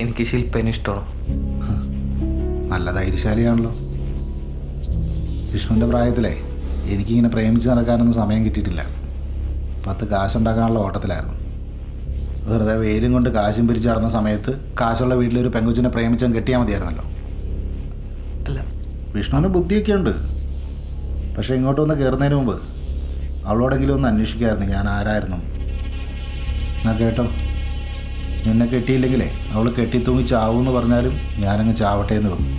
എനിക്ക് ശില്പേനെ ഇഷ്ടമാണ്. നല്ല ധൈര്യശാലിയാണല്ലോ. വിഷ്ണുവിൻ്റെ പ്രായത്തിലേ എനിക്കിങ്ങനെ പ്രേമിച്ച് നടക്കാനൊന്നും സമയം കിട്ടിയിട്ടില്ല. 10 കാശുണ്ടാക്കാനുള്ള ഓട്ടത്തിലായിരുന്നു. വെറുതെ വെയിലും കൊണ്ട് കാശും പിരിച്ച് നടന്ന സമയത്ത് കാശുള്ള വീട്ടിലൊരു പെങ്കുച്ചിനെ പ്രേമിച്ചാൽ കെട്ടിയാൽ മതിയായിരുന്നല്ലോ. അല്ല, വിഷ്ണുവിന് ബുദ്ധിയൊക്കെ ഉണ്ട്. പക്ഷേ ഇങ്ങോട്ട് വന്ന് കയറുന്നതിന് മുമ്പ് അവളോടെങ്കിലും ഒന്ന് അന്വേഷിക്കായിരുന്നു ഞാൻ ആരായിരുന്നു. എന്നാ കേട്ടോ, നിന്നെ കെട്ടിയില്ലെങ്കിലേ അവൾ കെട്ടിത്തൂങ്ങി ചാവൂന്ന് പറഞ്ഞാലും ഞാനങ്ങ് ചാവട്ടെ എന്ന് വെക്കും.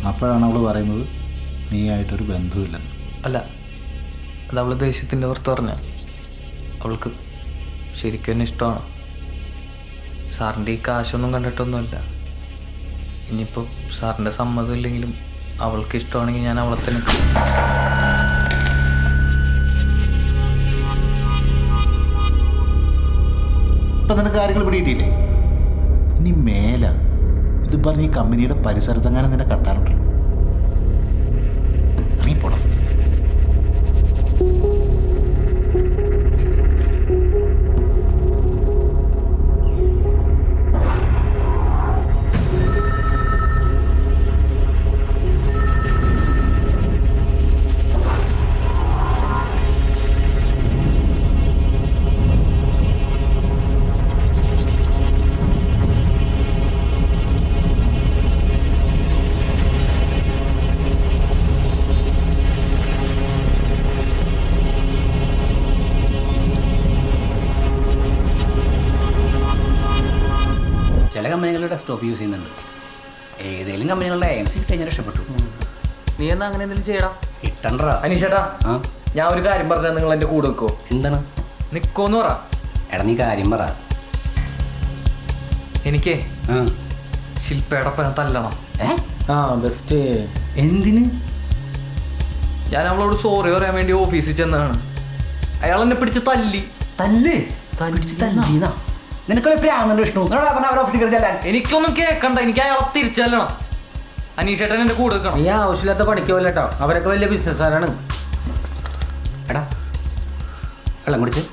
അപ്പോഴാണ് അവൾ പറയുന്നത് നീയായിട്ടൊരു ബന്ധുവില്ലെന്ന്. അല്ല, അത് അവൾ ദേഷ്യത്തിൻ്റെ പുറത്ത് പറഞ്ഞ. അവൾക്ക് ശരിക്കും എന്നെ ഇഷ്ടമാണ്. സാറിൻ്റെ ഈ കാശൊന്നും കണ്ടിട്ടൊന്നുമല്ല. ഇനിയിപ്പോൾ സാറിൻ്റെ സമ്മതം ഇല്ലെങ്കിലും അവൾക്ക് ഇഷ്ടമാണെങ്കിൽ ഞാൻ അവളെ തന്നെ. ഇപ്പം നിനക്ക് കാര്യങ്ങൾ പിടിയിട്ടില്ലേ? ഇനി മേല ഇത് പറഞ്ഞ് ഈ കമ്പനിയുടെ പരിസരത്തെങ്ങാനും നിന്നെ കണ്ടാലുണ്ടല്ലോ, ഇറങ്ങിപ്പോടാ. ചില കമ്പനികളുടെ ഡെസ്ക്ടോപ്പ് യൂസ് ചെയ്യുന്നുണ്ട്. ഏതെങ്കിലും കമ്പനികളുടെ AMC കഴിഞ്ഞാൽ രക്ഷപ്പെട്ടു. നീ എന്നാ അങ്ങനെ എന്തെങ്കിലും ചെയ്യടാ. കിട്ടണ്ടാ അനീഷേട്ടാ, ആ ഞാൻ ഒരു കാര്യം പറഞ്ഞാൽ നിങ്ങൾ എൻ്റെ കൂടെ വെക്കോ? എന്താണ്? നിൽക്കോന്ന് പറ. എടാ നീ കാര്യം പറ. എനിക്കേ ആ ശില്പയുടെ തല്ലണം. ബെസ്റ്റ്. എന്തിന്? ഞാൻ അവളോട് സോറി പറയാൻ വേണ്ടി ഓഫീസിൽ ചെന്നതാണ്. അയാൾ എന്നെ പിടിച്ച് തല്ലി. തല്ല് പിടിച്ച് തല്ലീന്നാ? നിനക്കൊരു പ്രാന്തുണ്ട് വിഷ്ണു. എനിക്കൊന്നും കേൾക്കണ്ട, എനിക്ക് അയാളെ തിരിച്ചല്ലണം. അനീഷേട്ടൻ എൻ്റെ കൂടെ വെക്കണം. നീ ആവശ്യമില്ലാത്ത പണിക്ക് പോയില്ല കേട്ടോ. അവരൊക്കെ വലിയ ബിസിനസ്സുകാരാണ്. എടാ വെള്ളം കുടിച്ച്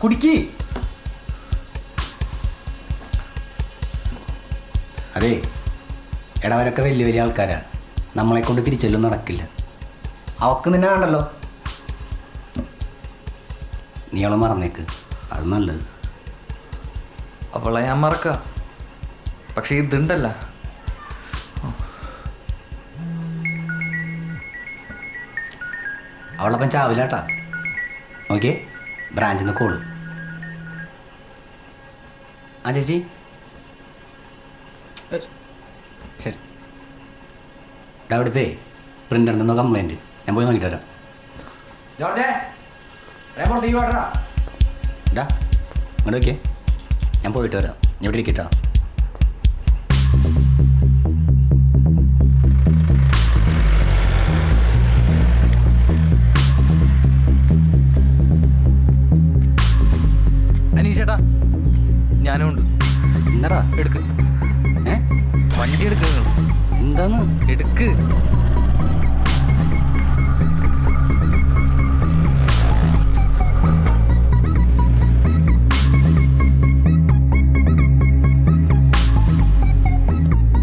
കുടിക്ക്. അതെ എടാ, അവരൊക്കെ വലിയ വലിയ ആൾക്കാരാ. നമ്മളെ കൊണ്ട് തിരിച്ചെല്ലും നടക്കില്ല. അവക്ക് നിന്നെ വേണ്ടല്ലോ. നീ അവളെ മറന്നേക്ക്, അത് നല്ലത്. അവളെ ഞാൻ മറക്ക, പക്ഷെ ഇതുണ്ടല്ല. അവളപ്പം ചാവില്ലാട്ടാ. ഓക്കെ, ബ്രാഞ്ചിൽ നിന്ന് കോള്. ആ ചേച്ചി ശരി. എടാ അവിടുത്തെ പ്രിൻ്ററിൻ്റെ എന്തോ കംപ്ലൈൻറ്റ്, ഞാൻ പോയി നോക്കിയിട്ട് വരാം. ജോർജേ എടാ ഇങ്ങോട്ട് വയ്ക്കേ, ഞാൻ പോയിട്ട് വരാം. ഞാൻ ഇവിടെ ഇരിക്കട്ടാ. അനീഷേട്ടാ, ഞാനും ഉണ്ട്. എന്താടാ? എടുക്ക്, വണ്ടി എടുക്ക്. എന്താന്ന്? എടുക്ക്.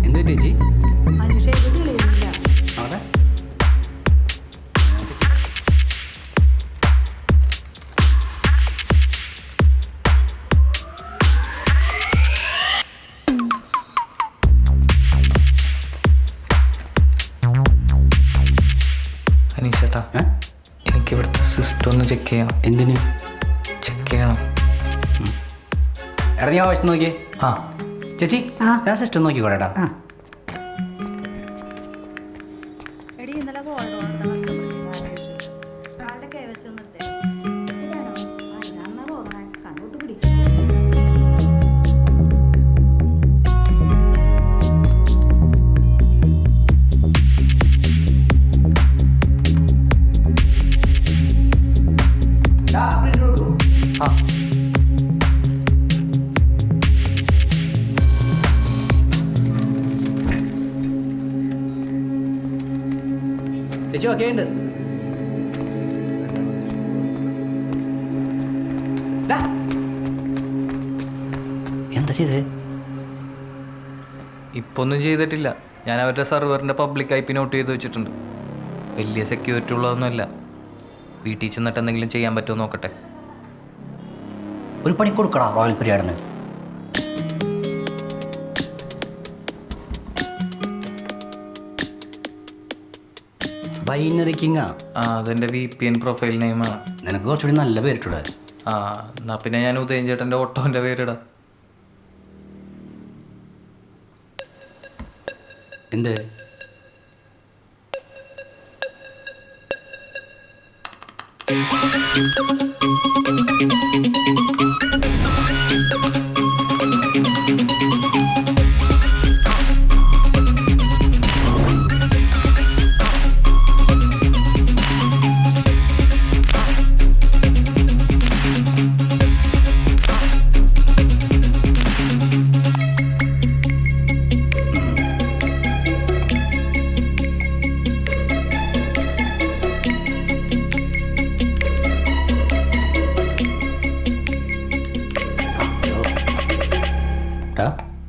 എന്ത് ചേച്ചി? അവിടെ അനീഷേട്ടാ, എനിക്ക് ഇവിടുത്തെ സിസ്റ്റം ഒന്ന് ചെക്ക് ചെയ്യണം. എന്തിന് ചെക്ക് ചെയ്യണം. എടാ നീ ആവശ്യം നോക്കിയേ. ആ ചേച്ചി ഞാൻ സിസ്റ്റം നോക്കിക്കോളേട്ടാ. ആ ചേച്ചി ഓക്കെ ഉണ്ട്. എന്താ ചെയ്തേ? ഇപ്പോൾ ഒന്നും ചെയ്തിട്ടില്ല. ഞാൻ അവരുടെ സെർവറിൻ്റെ പബ്ലിക് IP നോട്ട് ചെയ്ത് വെച്ചിട്ടുണ്ട്. വലിയ സെക്യൂരിറ്റി ഉള്ളതൊന്നുമല്ല. വീട്ടിൽ ചെന്നിട്ട് എന്തെങ്കിലും ചെയ്യാൻ പറ്റുമോ നോക്കട്ടെ. ഒരു പണി കൊടുക്കടാ റോയൽ പീരിയഡിന്. ബൈനറി കിങ്ങാ. അതെൻ്റെ VPN പ്രൊഫൈൽ നെയിമാണ്. നിനക്ക് കുറച്ചുകൂടി നല്ല പേരിട്ടൂടെ? എന്നാൽ പിന്നെ ഞാൻ ഉദയൻ ചേട്ടൻ്റെ ഓട്ടോൻ്റെ പേരിടാം. എന്ത്?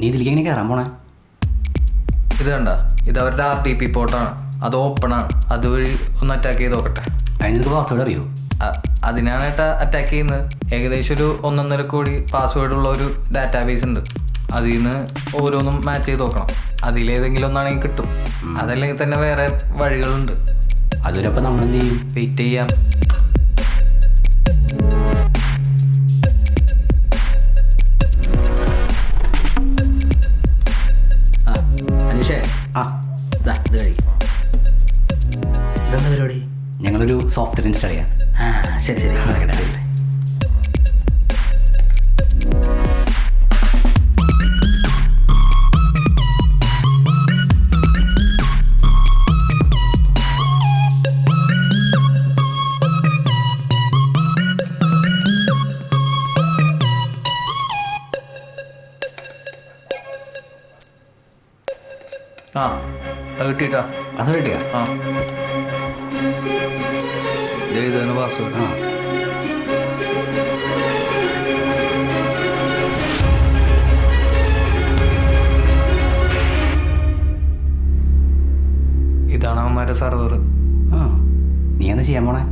നീ ഇതിലേക്ക് എങ്ങനെ കയറാൻ പോണേ? ഇത് കണ്ട, ഇത് അവരുടെ RTP പോർട്ടാണ്. അത് ഓപ്പണാണ്. അതുവഴി ഒന്ന് അറ്റാക്ക് ചെയ്ത് നോക്കട്ടെ. അതിന് നിനക്ക് പാസ്വേഡ് അറിയോ? അതിനാണ് ഏട്ടാ അറ്റാക്ക് ചെയ്യുന്നത്. ഏകദേശം ഒരു 1.5 കോടി പാസ്വേഡ് ഉള്ള ഒരു ഡാറ്റാബേസ് ഉണ്ട്. അതിൽ നിന്ന് ഓരോന്നും മാച്ച് ചെയ്ത് നോക്കണം. അതിലേതെങ്കിലും ഒന്നാണെങ്കിൽ കിട്ടും. അതല്ലെങ്കിൽ തന്നെ വേറെ വഴികളുണ്ട്. അതുവരപ്പം നമ്മൾ എന്ത് ചെയ്യും? വെയിറ്റ് ചെയ്യാം. അനുഷേ, ഇത് കഴിക്കും. ഇതെന്താ പരിപാടി? ഞങ്ങളൊരു സോഫ്റ്റ്വെയർ ഇൻസ്റ്റാൾ ചെയ്യാം. ശരി ശരി നടക്കട്ടെ, ശരി. അത് കിട്ടിയിട്ടാ. പാസ്വേഡ് കിട്ടിയാ? ഇതാണ് പാസ്വേഡ്. ഇതാണ് അവന്മാരുടെ സെർവർ. നീ എന്താ ചെയ്യാൻ പോണേ?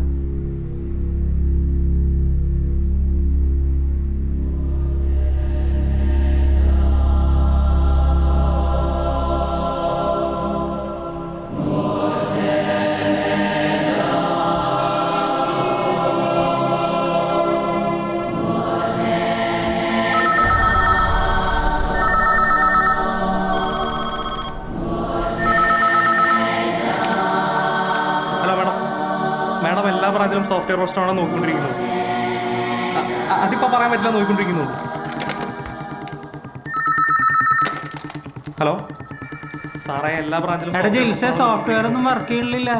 മാഡം എല്ലാ ബ്രാഞ്ചിലും സോഫ്റ്റ്വെയർ പ്രശ്നമാണ് നോക്കിക്കൊണ്ടിരിക്കുന്നത്. അതിപ്പോൾ പറയാൻ പറ്റില്ല, നോക്കിക്കൊണ്ടിരിക്കുന്നു. ഹലോ സാറേ, എല്ലാ ബ്രാഞ്ചിലും സോഫ്റ്റ്വെയർ ഒന്നും വർക്ക് ചെയ്യണില്ല.